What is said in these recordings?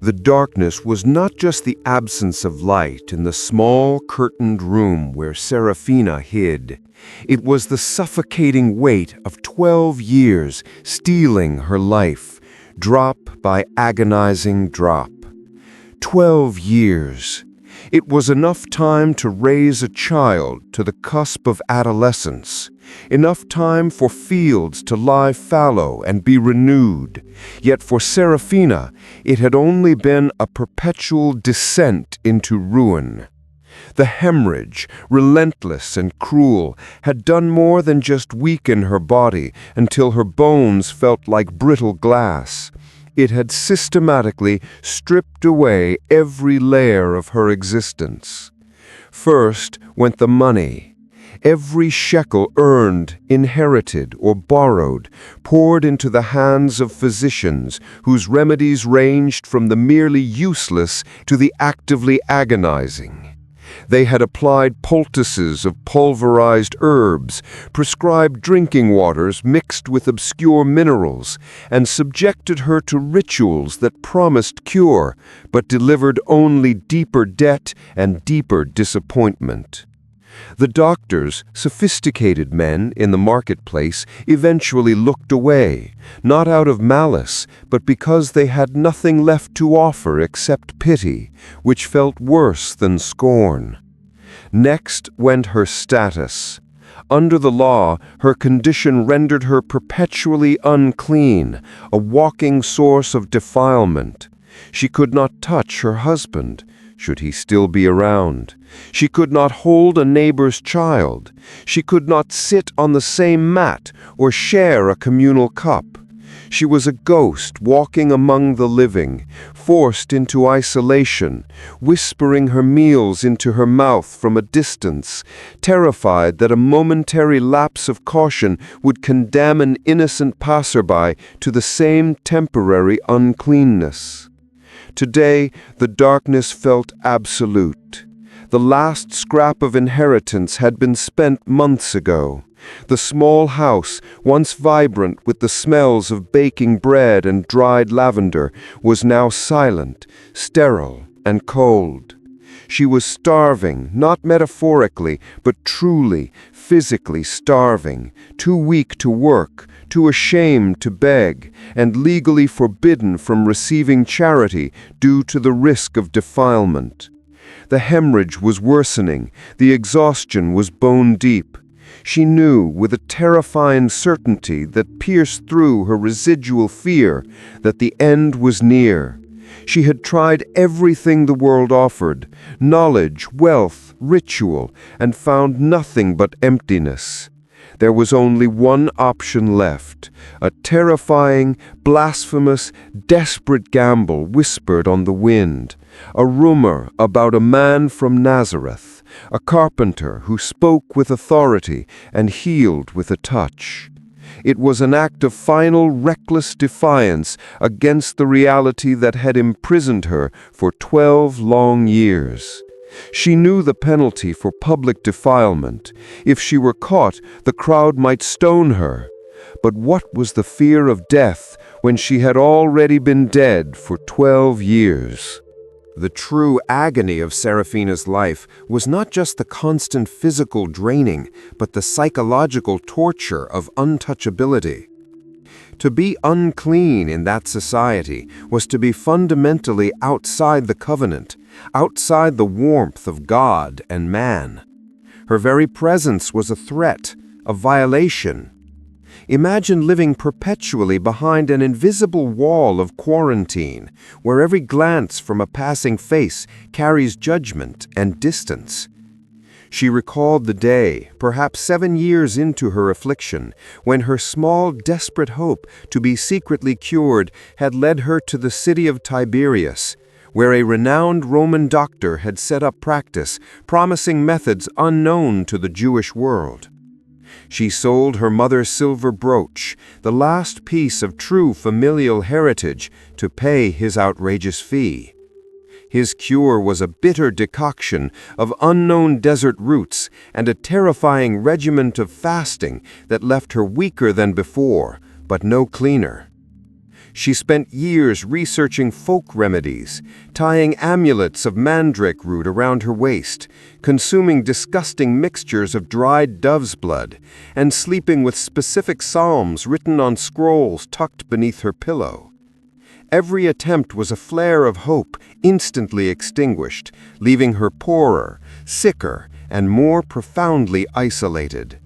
The darkness was not just the absence of light in the small, curtained room where Serafina hid. It was the suffocating weight of 12 years stealing her life, drop by agonizing drop. 12 years. It was enough time to raise a child to the cusp of adolescence, enough time for fields to lie fallow and be renewed. Yet for Serafina, it had only been a perpetual descent into ruin. The hemorrhage, relentless and cruel, had done more than just weaken her body until her bones felt like brittle glass. It had systematically stripped away every layer of her existence. First went the money. Every shekel earned, inherited, or borrowed, poured into the hands of physicians whose remedies ranged from the merely useless to the actively agonizing. They had applied poultices of pulverized herbs, prescribed drinking waters mixed with obscure minerals, and subjected her to rituals that promised cure, but delivered only deeper debt and deeper disappointment. The doctors, sophisticated men in the marketplace, eventually looked away, not out of malice, but because they had nothing left to offer except pity, which felt worse than scorn. Next went her status. Under the law, her condition rendered her perpetually unclean, a walking source of defilement. She could not touch her husband, should he still be around. She could not hold a neighbor's child. She could not sit on the same mat or share a communal cup. She was a ghost walking among the living, forced into isolation, whispering her meals into her mouth from a distance, terrified that a momentary lapse of caution would condemn an innocent passerby to the same temporary uncleanness. Today, the darkness felt absolute. The last scrap of inheritance had been spent months ago. The small house, once vibrant with the smells of baking bread and dried lavender, was now silent, sterile, and cold. She was starving, not metaphorically, but truly, physically starving, too weak to work, too ashamed to beg, and legally forbidden from receiving charity due to the risk of defilement. The hemorrhage was worsening, the exhaustion was bone deep. She knew with a terrifying certainty that pierced through her residual fear that the end was near. She had tried everything the world offered, knowledge, wealth, ritual, and found nothing but emptiness. There was only one option left, a terrifying, blasphemous, desperate gamble whispered on the wind, a rumor about a man from Nazareth, a carpenter who spoke with authority and healed with a touch. It was an act of final, reckless defiance against the reality that had imprisoned her for 12 long years. She knew the penalty for public defilement. If she were caught, the crowd might stone her. But what was the fear of death when she had already been dead for 12 years? The true agony of Serafina's life was not just the constant physical draining, but the psychological torture of untouchability. To be unclean in that society was to be fundamentally outside the covenant, outside the warmth of God and man. Her very presence was a threat, a violation. Imagine living perpetually behind an invisible wall of quarantine, where every glance from a passing face carries judgment and distance. She recalled the day, perhaps 7 years into her affliction, when her small, desperate hope to be secretly cured had led her to the city of Tiberias, where a renowned Roman doctor had set up practice, promising methods unknown to the Jewish world. She sold her mother's silver brooch, the last piece of true familial heritage, to pay his outrageous fee. His cure was a bitter decoction of unknown desert roots and a terrifying regiment of fasting that left her weaker than before, but no cleaner. She spent years researching folk remedies, tying amulets of mandrake root around her waist, consuming disgusting mixtures of dried dove's blood, and sleeping with specific psalms written on scrolls tucked beneath her pillow. Every attempt was a flare of hope instantly extinguished, leaving her poorer, sicker, and more profoundly isolated.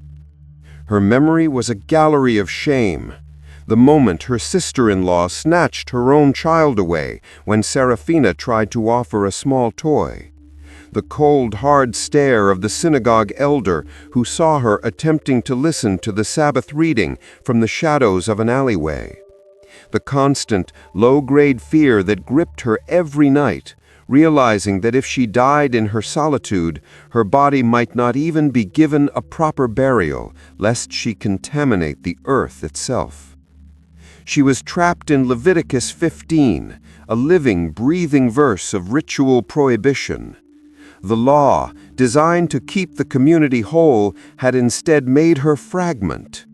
Her memory was a gallery of shame. The moment her sister-in-law snatched her own child away when Seraphina tried to offer a small toy. The cold, hard stare of the synagogue elder who saw her attempting to listen to the Sabbath reading from the shadows of an alleyway. The constant, low-grade fear that gripped her every night, realizing that if she died in her solitude, her body might not even be given a proper burial, lest she contaminate the earth itself. She was trapped in Leviticus 15, a living, breathing verse of ritual prohibition. The law, designed to keep the community whole, had instead made her fragment.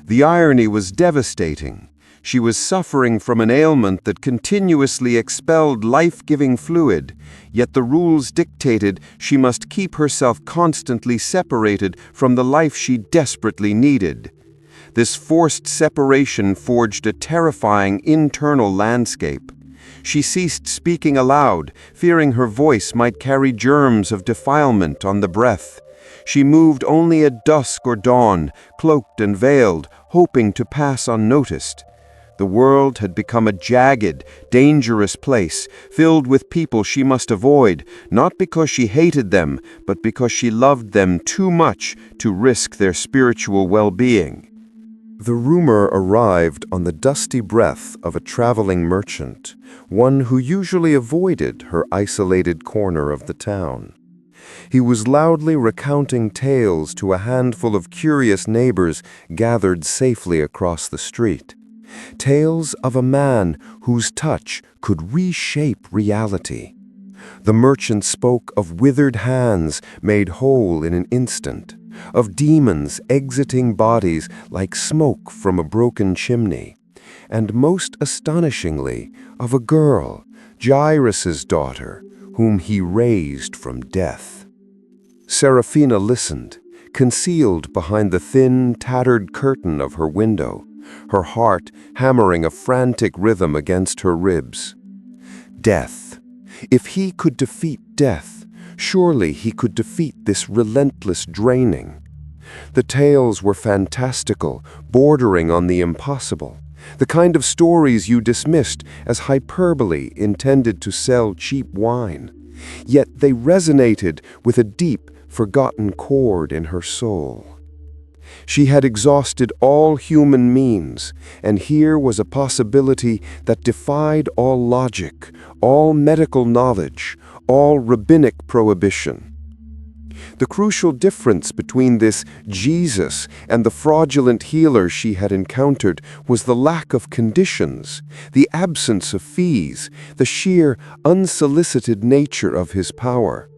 The irony was devastating. She was suffering from an ailment that continuously expelled life-giving fluid, yet the rules dictated she must keep herself constantly separated from the life she desperately needed. This forced separation forged a terrifying internal landscape. She ceased speaking aloud, fearing her voice might carry germs of defilement on the breath. She moved only at dusk or dawn, cloaked and veiled, hoping to pass unnoticed. The world had become a jagged, dangerous place, filled with people she must avoid, not because she hated them, but because she loved them too much to risk their spiritual well-being. The rumor arrived on the dusty breath of a traveling merchant, one who usually avoided her isolated corner of the town. He was loudly recounting tales to a handful of curious neighbors gathered safely across the street. Tales of a man whose touch could reshape reality. The merchant spoke of withered hands made whole in an instant, of demons exiting bodies like smoke from a broken chimney, and most astonishingly, of a girl, Jairus' daughter, whom he raised from death. Seraphina listened, concealed behind the thin, tattered curtain of her window, her heart hammering a frantic rhythm against her ribs. Death. If he could defeat death, surely he could defeat this relentless draining. The tales were fantastical, bordering on the impossible, the kind of stories you dismissed as hyperbole intended to sell cheap wine. Yet they resonated with a deep, forgotten chord in her soul. She had exhausted all human means, and here was a possibility that defied all logic, all medical knowledge, all rabbinic prohibition. The crucial difference between this Jesus and the fraudulent healer she had encountered was the lack of conditions, the absence of fees, the sheer, unsolicited nature of his power.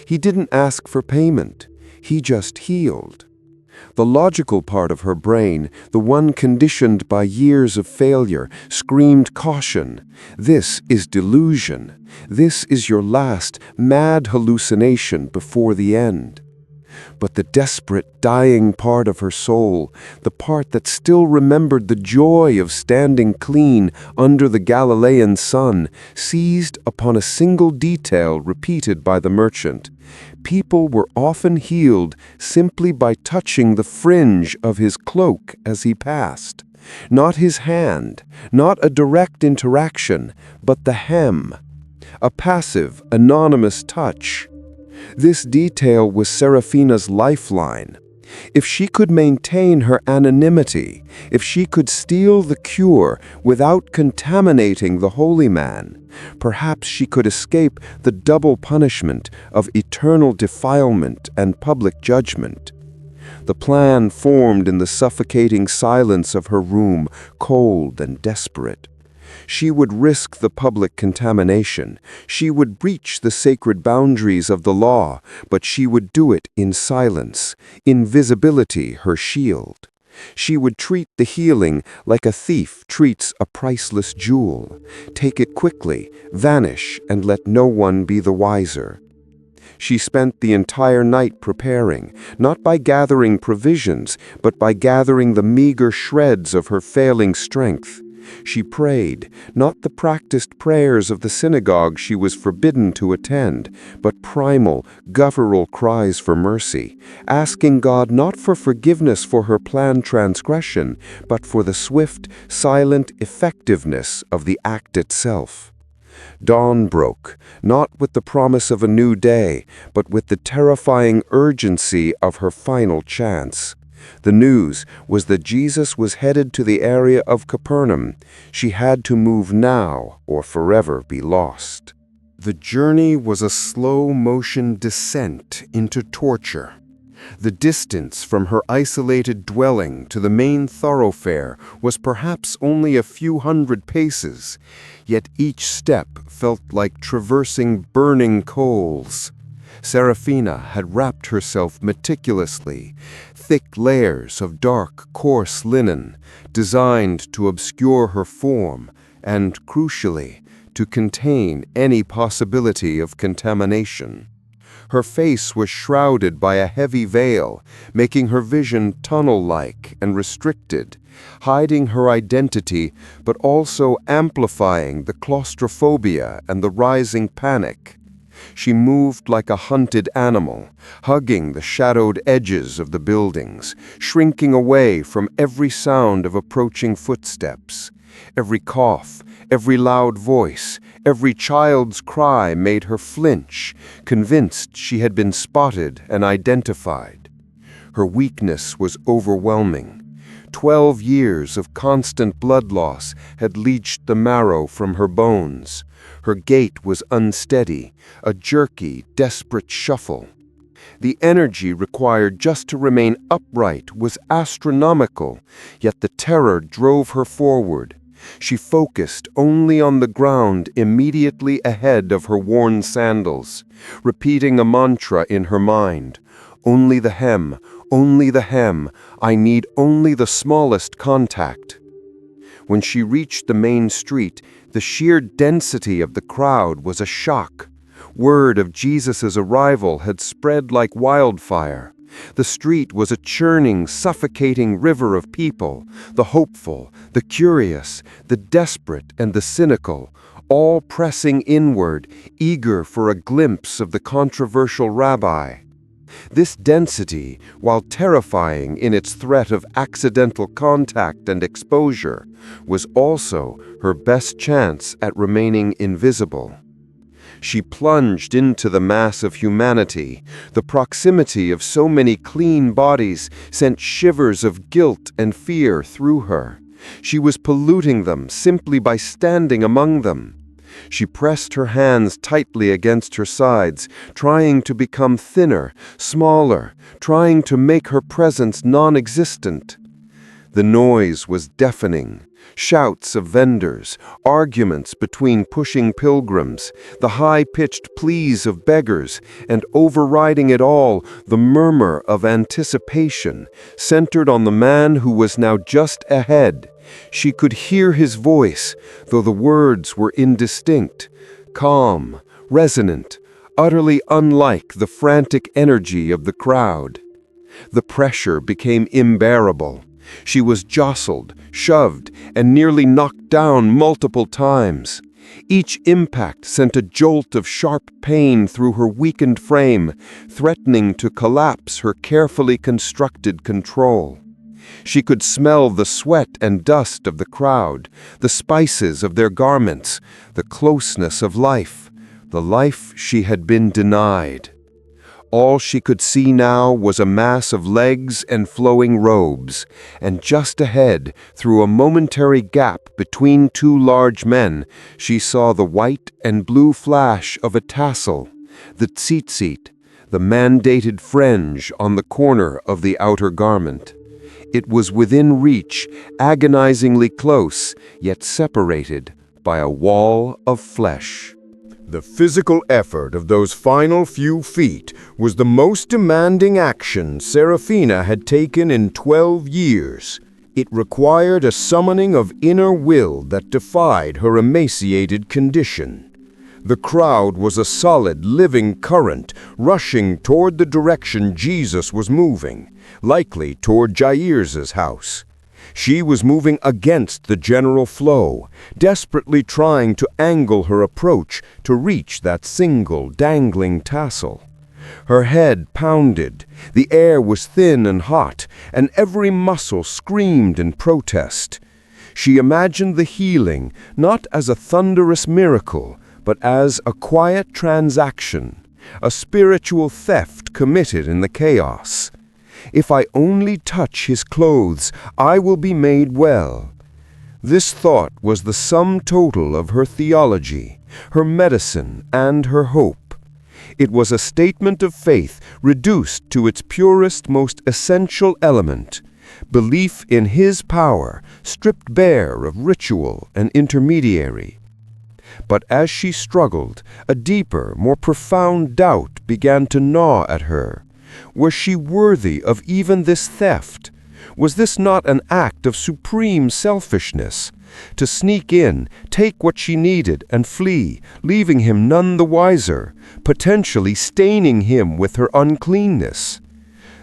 He didn't ask for payment, he just healed. The logical part of her brain, the one conditioned by years of failure, screamed caution. This is delusion. This is your last, mad hallucination before the end. But the desperate, dying part of her soul, the part that still remembered the joy of standing clean under the Galilean sun, seized upon a single detail repeated by the merchant. People were often healed simply by touching the fringe of his cloak as he passed. Not his hand, not a direct interaction, but the hem. A passive, anonymous touch. This detail was Seraphina's lifeline. If she could maintain her anonymity, if she could steal the cure without contaminating the holy man, perhaps she could escape the double punishment of eternal defilement and public judgment. The plan formed in the suffocating silence of her room, cold and desperate. She would risk the public contamination. She would breach the sacred boundaries of the law, but she would do it in silence, invisibility her shield. She would treat the healing like a thief treats a priceless jewel. Take it quickly, vanish, and let no one be the wiser. She spent the entire night preparing, not by gathering provisions, but by gathering the meager shreds of her failing strength. She prayed, not the practiced prayers of the synagogue she was forbidden to attend, but primal, guttural cries for mercy, asking God not for forgiveness for her planned transgression, but for the swift, silent effectiveness of the act itself. Dawn broke, not with the promise of a new day, but with the terrifying urgency of her final chance. The news was that Jesus was headed to the area of Capernaum. She had to move now or forever be lost. The journey was a slow-motion descent into torture. The distance from her isolated dwelling to the main thoroughfare was perhaps only a few hundred paces, yet each step felt like traversing burning coals. Serafina had wrapped herself meticulously, thick layers of dark, coarse linen, designed to obscure her form and, crucially, to contain any possibility of contamination. Her face was shrouded by a heavy veil, making her vision tunnel-like and restricted, hiding her identity but also amplifying the claustrophobia and the rising panic. She moved like a hunted animal, hugging the shadowed edges of the buildings, shrinking away from every sound of approaching footsteps. Every cough, every loud voice, every child's cry made her flinch, convinced she had been spotted and identified. Her weakness was overwhelming. 12 years of constant blood loss had leached the marrow from her bones. Her gait was unsteady, a jerky, desperate shuffle. The energy required just to remain upright was astronomical, yet the terror drove her forward. She focused only on the ground immediately ahead of her worn sandals, repeating a mantra in her mind. Only the hem, I need only the smallest contact. When she reached the main street, the sheer density of the crowd was a shock. Word of Jesus' arrival had spread like wildfire. The street was a churning, suffocating river of people, the hopeful, the curious, the desperate, and the cynical, all pressing inward, eager for a glimpse of the controversial rabbi. This density, while terrifying in its threat of accidental contact and exposure, was also her best chance at remaining invisible. She plunged into the mass of humanity. The proximity of so many clean bodies sent shivers of guilt and fear through her. She was polluting them simply by standing among them. She pressed her hands tightly against her sides, trying to become thinner, smaller, trying to make her presence non-existent. The noise was deafening. Shouts of vendors, arguments between pushing pilgrims, the high-pitched pleas of beggars, and overriding it all, the murmur of anticipation, centered on the man who was now just ahead. She could hear his voice, though the words were indistinct, calm, resonant, utterly unlike the frantic energy of the crowd. The pressure became unbearable. She was jostled, shoved, and nearly knocked down multiple times. Each impact sent a jolt of sharp pain through her weakened frame, threatening to collapse her carefully constructed control. She could smell the sweat and dust of the crowd, the spices of their garments, the closeness of life, the life she had been denied. All she could see now was a mass of legs and flowing robes, and just ahead, through a momentary gap between two large men, she saw the white and blue flash of a tassel, the tzitzit, the mandated fringe on the corner of the outer garment. It was within reach, agonizingly close, yet separated by a wall of flesh. The physical effort of those final few feet was the most demanding action Serafina had taken in 12 years. It required a summoning of inner will that defied her emaciated condition. The crowd was a solid, living current rushing toward the direction Jesus was moving, likely toward Jairus' house. She was moving against the general flow, desperately trying to angle her approach to reach that single dangling tassel. Her head pounded, the air was thin and hot, and every muscle screamed in protest. She imagined the healing not as a thunderous miracle, but as a quiet transaction, a spiritual theft committed in the chaos. If I only touch his clothes, I will be made well. This thought was the sum total of her theology, her medicine, and her hope. It was a statement of faith reduced to its purest, most essential element, belief in his power, stripped bare of ritual and intermediary. But as she struggled, a deeper, more profound doubt began to gnaw at her. Was she worthy of even this theft? Was this not an act of supreme selfishness? To sneak in, take what she needed, and flee, leaving him none the wiser, potentially staining him with her uncleanness.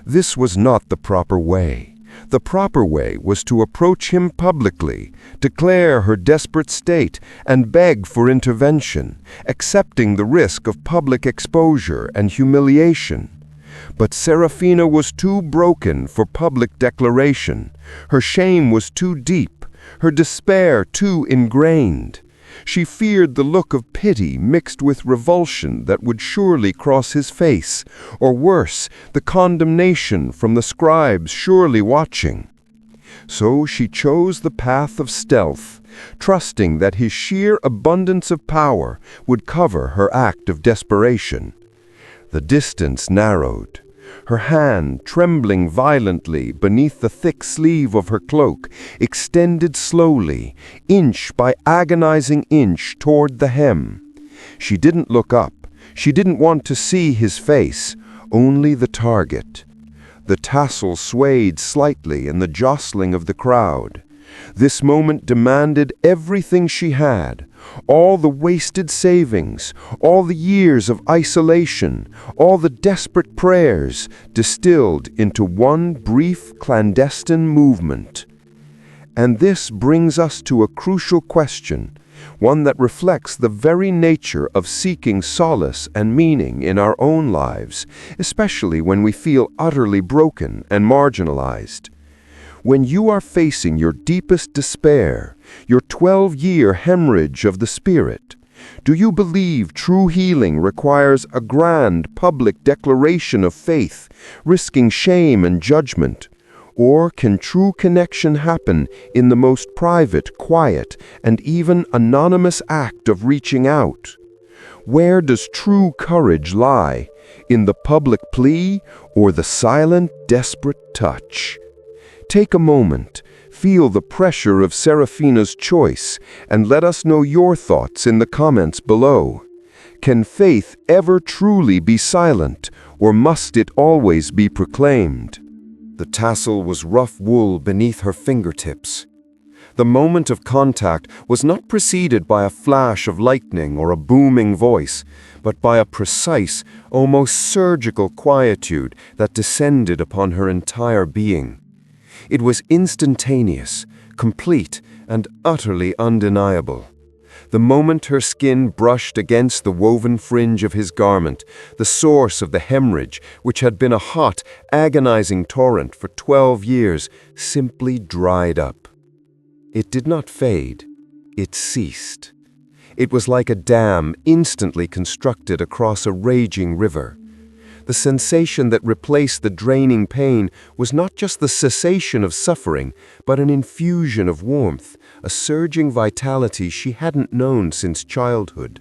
This was not the proper way. The proper way was to approach him publicly, declare her desperate state, and beg for intervention, accepting the risk of public exposure and humiliation. But Serafina was too broken for public declaration. Her shame was too deep, her despair too ingrained. She feared the look of pity mixed with revulsion that would surely cross his face, or worse, the condemnation from the scribes surely watching. So she chose the path of stealth, trusting that his sheer abundance of power would cover her act of desperation. The distance narrowed. Her hand, trembling violently beneath the thick sleeve of her cloak, extended slowly, inch by agonizing inch toward the hem. She didn't look up. She didn't want to see his face, only the target. The tassel swayed slightly in the jostling of the crowd. This moment demanded everything she had, all the wasted savings, all the years of isolation, all the desperate prayers distilled into one brief clandestine movement. And this brings us to a crucial question, one that reflects the very nature of seeking solace and meaning in our own lives, especially when we feel utterly broken and marginalized. When you are facing your deepest despair, your 12-year hemorrhage of the spirit, do you believe true healing requires a grand public declaration of faith, risking shame and judgment? Or can true connection happen in the most private, quiet, and even anonymous act of reaching out? Where does true courage lie? In the public plea or the silent, desperate touch? Take a moment, feel the pressure of Serafina's choice, and let us know your thoughts in the comments below. Can faith ever truly be silent, or must it always be proclaimed? The tassel was rough wool beneath her fingertips. The moment of contact was not preceded by a flash of lightning or a booming voice, but by a precise, almost surgical quietude that descended upon her entire being. It was instantaneous, complete, and utterly undeniable. The moment her skin brushed against the woven fringe of his garment, the source of the hemorrhage, which had been a hot, agonizing torrent for 12 years, simply dried up. It did not fade. It ceased. It was like a dam instantly constructed across a raging river. The sensation that replaced the draining pain was not just the cessation of suffering, but an infusion of warmth, a surging vitality she hadn't known since childhood.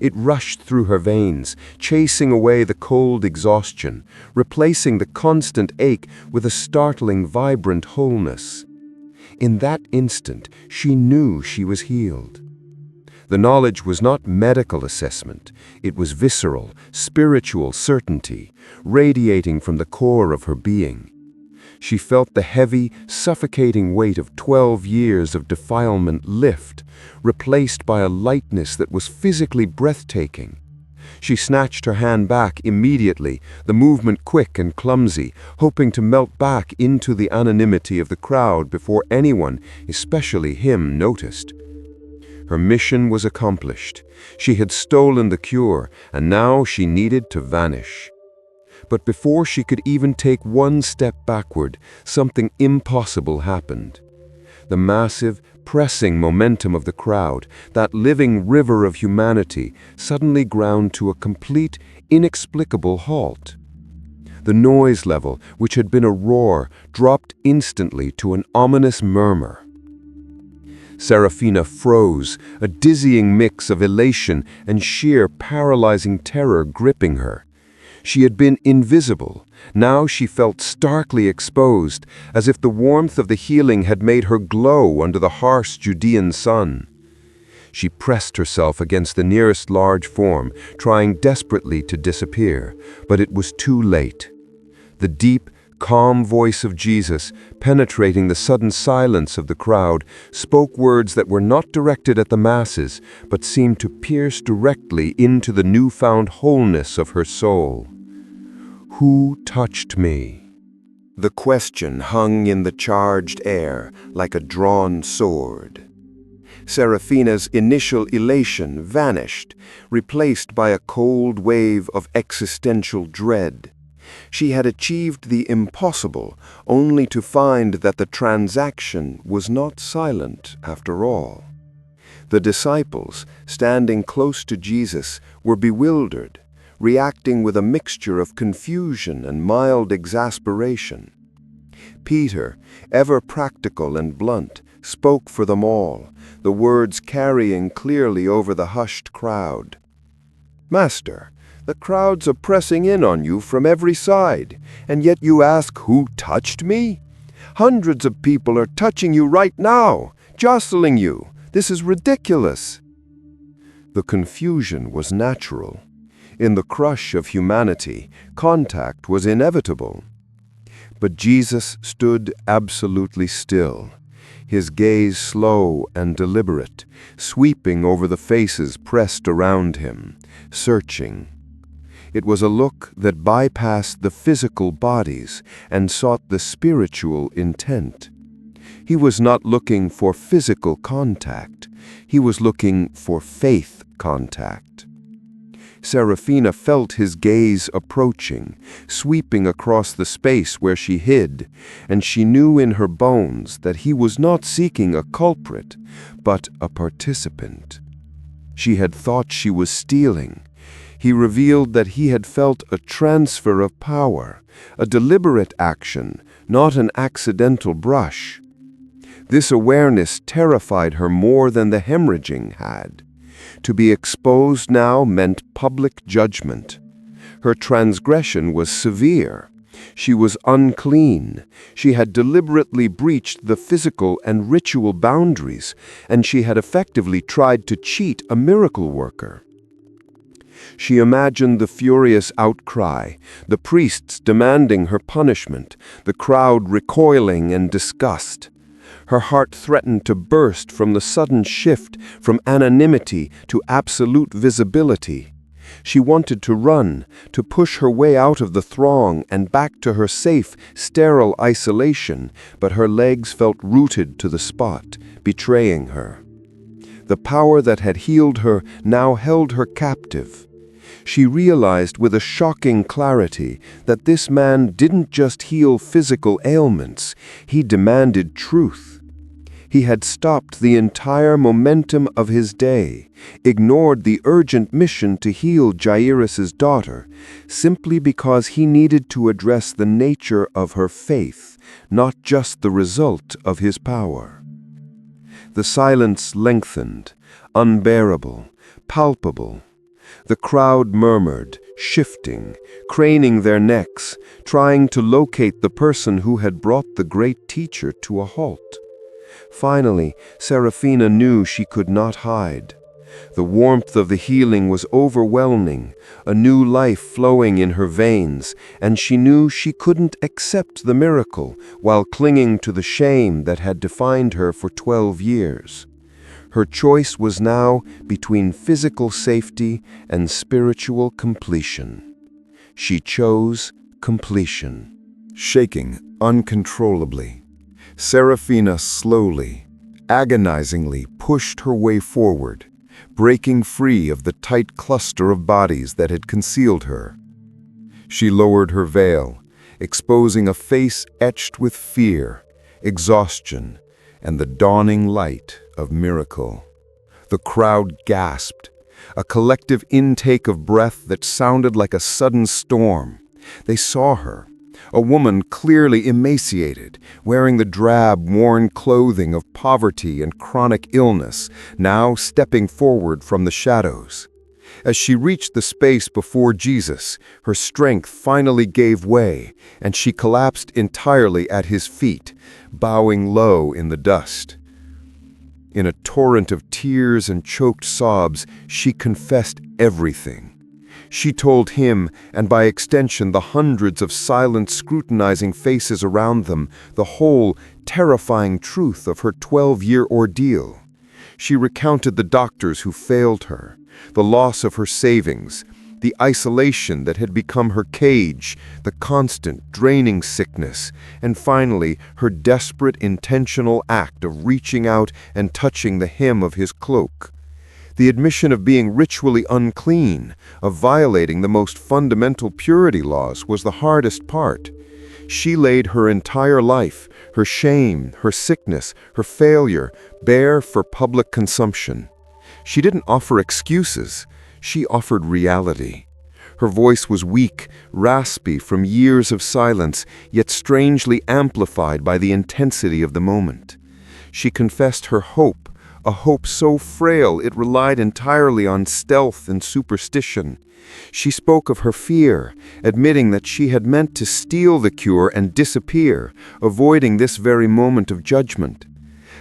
It rushed through her veins, chasing away the cold exhaustion, replacing the constant ache with a startling, vibrant wholeness. In that instant, she knew she was healed. The knowledge was not medical assessment. It was visceral, spiritual certainty, radiating from the core of her being. She felt the heavy, suffocating weight of 12 years of defilement lift, replaced by a lightness that was physically breathtaking. She snatched her hand back immediately, the movement quick and clumsy, hoping to melt back into the anonymity of the crowd before anyone, especially him, noticed. Her mission was accomplished. She had stolen the cure, and now she needed to vanish. But before she could even take one step backward, something impossible happened. The massive, pressing momentum of the crowd, that living river of humanity, suddenly ground to a complete, inexplicable halt. The noise level, which had been a roar, dropped instantly to an ominous murmur. Serafina froze, a dizzying mix of elation and sheer paralyzing terror gripping her. She had been invisible. Now she felt starkly exposed, as if the warmth of the healing had made her glow under the harsh Judean sun. She pressed herself against the nearest large form, trying desperately to disappear, but it was too late. The deep, calm voice of Jesus, penetrating the sudden silence of the crowd, spoke words that were not directed at the masses, but seemed to pierce directly into the newfound wholeness of her soul. Who touched me? The question hung in the charged air like a drawn sword. Serafina's initial elation vanished, replaced by a cold wave of existential dread. She had achieved the impossible, only to find that the transaction was not silent after all. The disciples, standing close to Jesus, were bewildered, reacting with a mixture of confusion and mild exasperation. Peter, ever practical and blunt, spoke for them all, the words carrying clearly over the hushed crowd. "Master, the crowds are pressing in on you from every side, and yet you ask who touched me? Hundreds of people are touching you right now, jostling you. This is ridiculous." The confusion was natural. In the crush of humanity, contact was inevitable. But Jesus stood absolutely still, his gaze slow and deliberate, sweeping over the faces pressed around him, searching. It was a look that bypassed the physical bodies and sought the spiritual intent. He was not looking for physical contact. He was looking for faith contact. Serafina felt his gaze approaching, sweeping across the space where she hid, and she knew in her bones that he was not seeking a culprit, but a participant. She had thought she was stealing. He revealed that he had felt a transfer of power, a deliberate action, not an accidental brush. This awareness terrified her more than the hemorrhaging had. To be exposed now meant public judgment. Her transgression was severe. She was unclean. She had deliberately breached the physical and ritual boundaries, and she had effectively tried to cheat a miracle worker. She imagined the furious outcry, the priests demanding her punishment, the crowd recoiling in disgust. Her heart threatened to burst from the sudden shift from anonymity to absolute visibility. She wanted to run, to push her way out of the throng and back to her safe, sterile isolation, but her legs felt rooted to the spot, betraying her. The power that had healed her now held her captive. She realized with a shocking clarity that this man didn't just heal physical ailments, he demanded truth. He had stopped the entire momentum of his day, ignored the urgent mission to heal Jairus' daughter, simply because he needed to address the nature of her faith, not just the result of his power. The silence lengthened, unbearable, palpable. The crowd murmured, shifting, craning their necks, trying to locate the person who had brought the great teacher to a halt. Finally, Serafina knew she could not hide. The warmth of the healing was overwhelming, a new life flowing in her veins, and she knew she couldn't accept the miracle while clinging to the shame that had defined her for 12 years. Her choice was now between physical safety and spiritual completion. She chose completion. Shaking uncontrollably, Serafina slowly, agonizingly pushed her way forward, breaking free of the tight cluster of bodies that had concealed her. She lowered her veil, exposing a face etched with fear, exhaustion, and the dawning light of miracle. The crowd gasped, a collective intake of breath that sounded like a sudden storm. They saw her, a woman clearly emaciated, wearing the drab, worn clothing of poverty and chronic illness, now stepping forward from the shadows. As she reached the space before Jesus, her strength finally gave way, and she collapsed entirely at his feet, bowing low in the dust. In a torrent of tears and choked sobs, she confessed everything. She told him, and by extension the hundreds of silent, scrutinizing faces around them, the whole terrifying truth of her 12-year ordeal. She recounted the doctors who failed her, the loss of her savings, the isolation that had become her cage, the constant, draining sickness, and finally her desperate, intentional act of reaching out and touching the hem of his cloak. The admission of being ritually unclean, of violating the most fundamental purity laws, was the hardest part. She laid her entire life, her shame, her sickness, her failure, bare for public consumption. She didn't offer excuses. She offered reality. Her voice was weak, raspy from years of silence, yet strangely amplified by the intensity of the moment. She confessed her hope, a hope so frail it relied entirely on stealth and superstition. She spoke of her fear, admitting that she had meant to steal the cure and disappear, avoiding this very moment of judgment.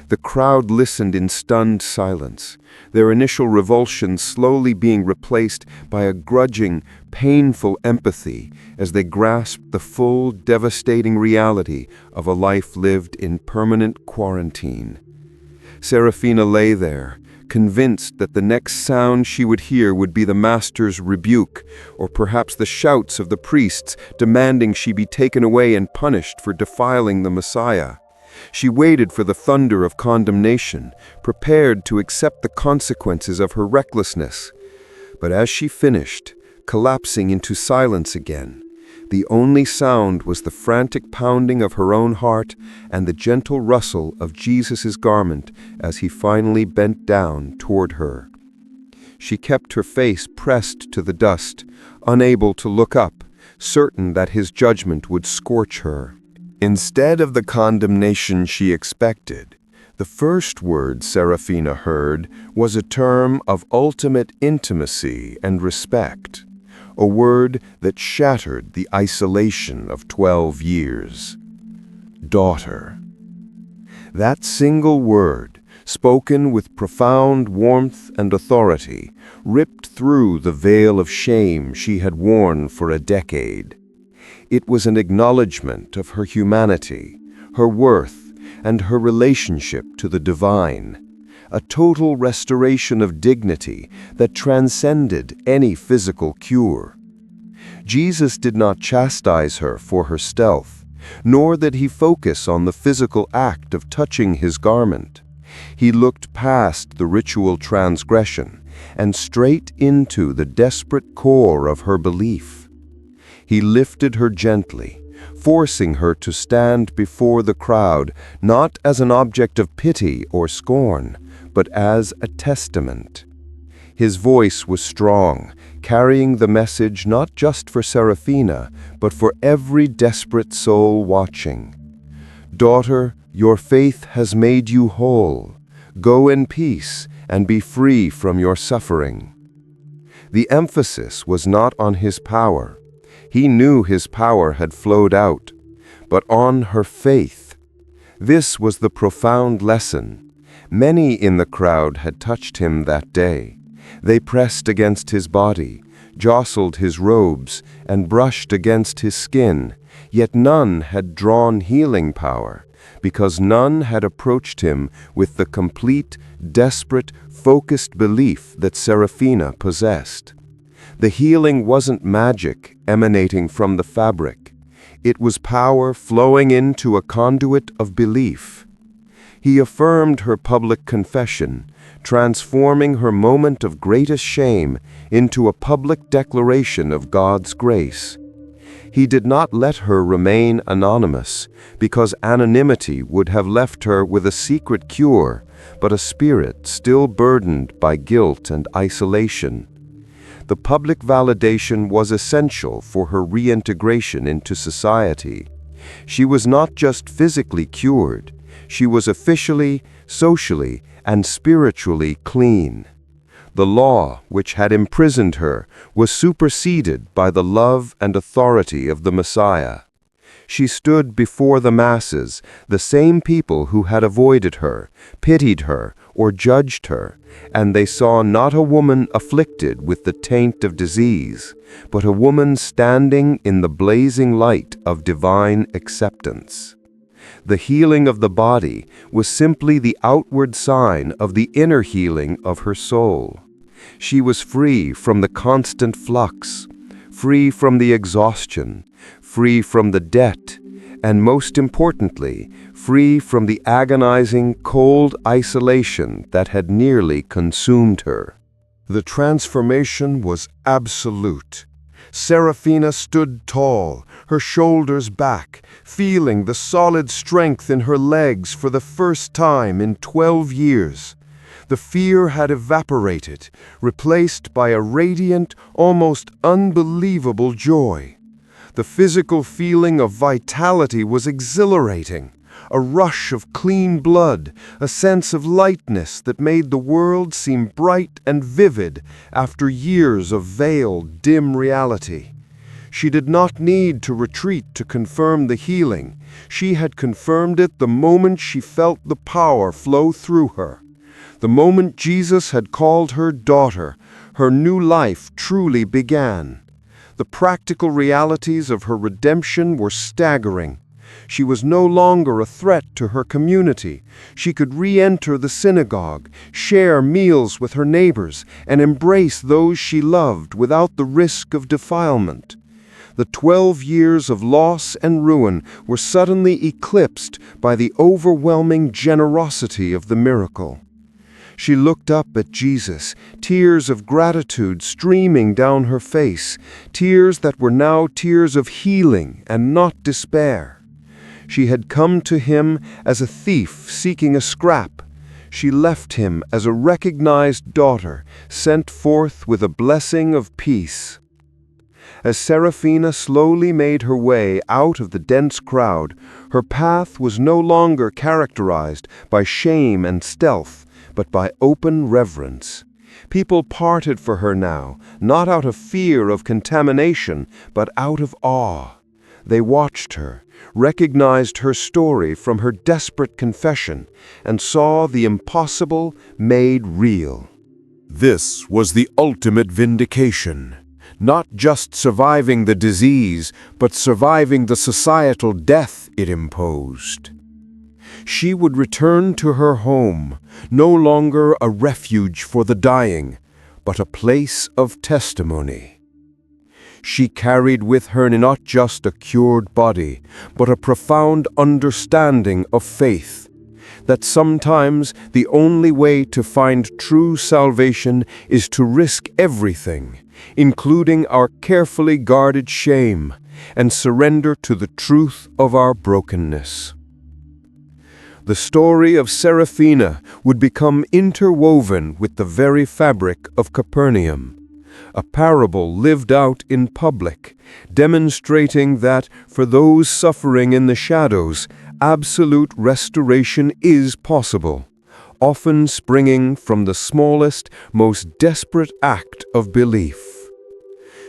The crowd listened in stunned silence, their initial revulsion slowly being replaced by a grudging, painful empathy as they grasped the full, devastating reality of a life lived in permanent quarantine. Serafina lay there, convinced that the next sound she would hear would be the master's rebuke, or perhaps the shouts of the priests demanding she be taken away and punished for defiling the Messiah. She waited for the thunder of condemnation, prepared to accept the consequences of her recklessness. But as she finished, collapsing into silence again, the only sound was the frantic pounding of her own heart and the gentle rustle of Jesus' garment as he finally bent down toward her. She kept her face pressed to the dust, unable to look up, certain that his judgment would scorch her. Instead of the condemnation she expected, the first word Serafina heard was a term of ultimate intimacy and respect, a word that shattered the isolation of 12 years. Daughter. That single word, spoken with profound warmth and authority, ripped through the veil of shame she had worn for a decade. It was an acknowledgement of her humanity, her worth, and her relationship to the divine, a total restoration of dignity that transcended any physical cure. Jesus did not chastise her for her stealth, nor did he focus on the physical act of touching his garment. He looked past the ritual transgression and straight into the desperate core of her belief. He lifted her gently, forcing her to stand before the crowd not as an object of pity or scorn, but as a testament. His voice was strong, carrying the message not just for Serafina, but for every desperate soul watching. Daughter, your faith has made you whole. Go in peace and be free from your suffering. The emphasis was not on his power. He knew his power had flowed out, but on her faith. This was the profound lesson. Many in the crowd had touched him that day. They pressed against his body, jostled his robes, and brushed against his skin, yet none had drawn healing power, because none had approached him with the complete, desperate, focused belief that Seraphina possessed. The healing wasn't magic emanating from the fabric. It was power flowing into a conduit of belief. He affirmed her public confession, transforming her moment of greatest shame into a public declaration of God's grace. He did not let her remain anonymous, because anonymity would have left her with a secret cure, but a spirit still burdened by guilt and isolation. The public validation was essential for her reintegration into society. She was not just physically cured, she was officially, socially, and spiritually clean. The law, which had imprisoned her, was superseded by the love and authority of the Messiah. She stood before the masses, the same people who had avoided her, pitied her, or judged her, and they saw not a woman afflicted with the taint of disease, but a woman standing in the blazing light of divine acceptance. The healing of the body was simply the outward sign of the inner healing of her soul. She was free from the constant flux, free from the exhaustion, free from the debt, and most importantly, free from the agonizing, cold isolation that had nearly consumed her. The transformation was absolute. Seraphina stood tall, her shoulders back, feeling the solid strength in her legs for the first time in 12 years. The fear had evaporated, replaced by a radiant, almost unbelievable joy. The physical feeling of vitality was exhilarating, a rush of clean blood, a sense of lightness that made the world seem bright and vivid after years of veiled, dim reality. She did not need to retreat to confirm the healing. She had confirmed it the moment she felt the power flow through her. The moment Jesus had called her daughter, her new life truly began. The practical realities of her redemption were staggering. She was no longer a threat to her community. She could re-enter the synagogue, share meals with her neighbors, and embrace those she loved without the risk of defilement. The 12 years of loss and ruin were suddenly eclipsed by the overwhelming generosity of the miracle. She looked up at Jesus, tears of gratitude streaming down her face, tears that were now tears of healing and not despair. She had come to him as a thief seeking a scrap. She left him as a recognized daughter, sent forth with a blessing of peace. As Seraphina slowly made her way out of the dense crowd, her path was no longer characterized by shame and stealth, but by open reverence. People parted for her now, not out of fear of contamination, but out of awe. They watched her, recognized her story from her desperate confession, and saw the impossible made real. This was the ultimate vindication. Not just surviving the disease, but surviving the societal death it imposed. She would return to her home, no longer a refuge for the dying, but a place of testimony. She carried with her not just a cured body, but a profound understanding of faith, that sometimes the only way to find true salvation is to risk everything, including our carefully guarded shame, and surrender to the truth of our brokenness. The story of Seraphina would become interwoven with the very fabric of Capernaum, a parable lived out in public, demonstrating that for those suffering in the shadows, absolute restoration is possible, often springing from the smallest, most desperate act of belief.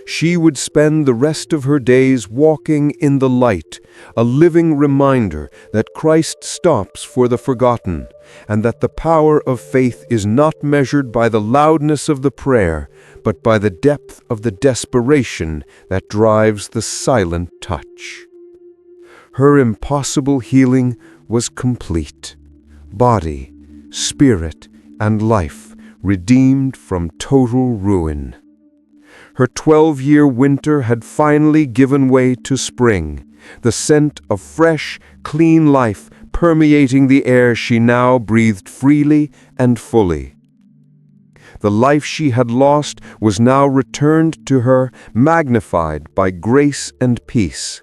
She would spend the rest of her days walking in the light, a living reminder that Christ stops for the forgotten, and that the power of faith is not measured by the loudness of the prayer, but by the depth of the desperation that drives the silent touch. Her impossible healing was complete. Body, spirit, and life redeemed from total ruin. Her 12-year winter had finally given way to spring, the scent of fresh, clean life permeating the air she now breathed freely and fully. The life she had lost was now returned to her, magnified by grace and peace.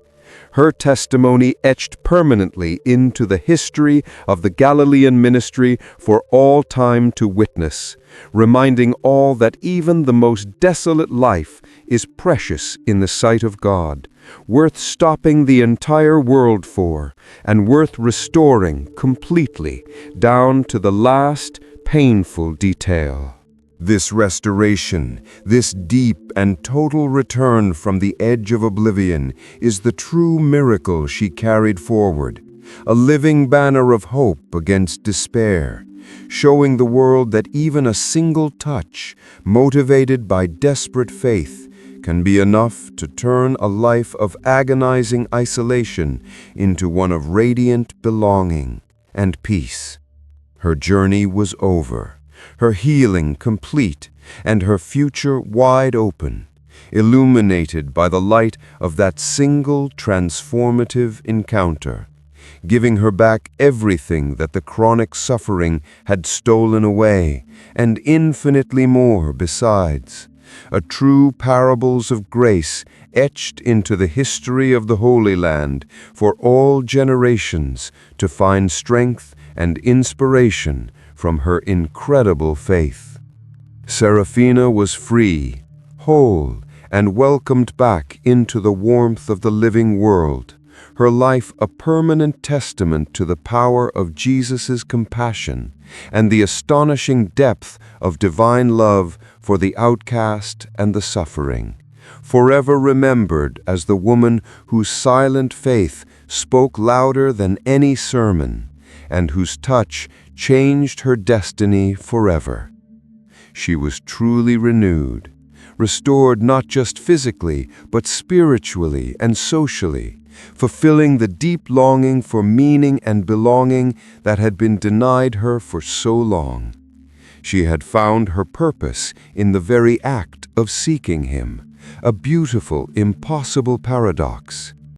Her testimony etched permanently into the history of the Galilean ministry for all time to witness, reminding all that even the most desolate life is precious in the sight of God, worth stopping the entire world for, and worth restoring completely down to the last painful detail. This restoration, this deep and total return from the edge of oblivion, is the true miracle she carried forward, a living banner of hope against despair, showing the world that even a single touch, motivated by desperate faith, can be enough to turn a life of agonizing isolation into one of radiant belonging and peace. Her journey was over, her healing complete, and her future wide open, illuminated by the light of that single transformative encounter, giving her back everything that the chronic suffering had stolen away, and infinitely more besides. A true parables of grace etched into the history of the Holy Land for all generations to find strength and inspiration from her incredible faith. Serafina was free, whole, and welcomed back into the warmth of the living world, her life a permanent testament to the power of Jesus' compassion and the astonishing depth of divine love for the outcast and the suffering, forever remembered as the woman whose silent faith spoke louder than any sermon, and whose touch changed her destiny forever. She was truly renewed, restored not just physically, but spiritually and socially, fulfilling the deep longing for meaning and belonging that had been denied her for so long. She had found her purpose in the very act of seeking Him, a beautiful, impossible paradox.